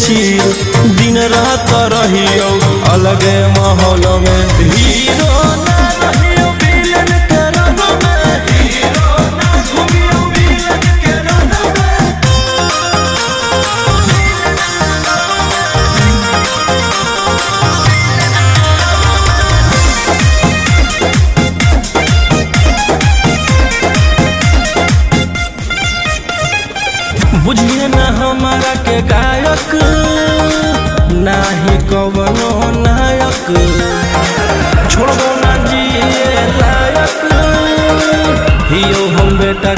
छील दिन रात रहियो अलगे माहौल में हीरो ना रहियो विलन के रंग में हीरो ना घूमियो विलन के रंग में बुझिए ना हमारा के गायक ना ही कवनो नायक छोड़ो ना जिए लायक हियो हम बेटा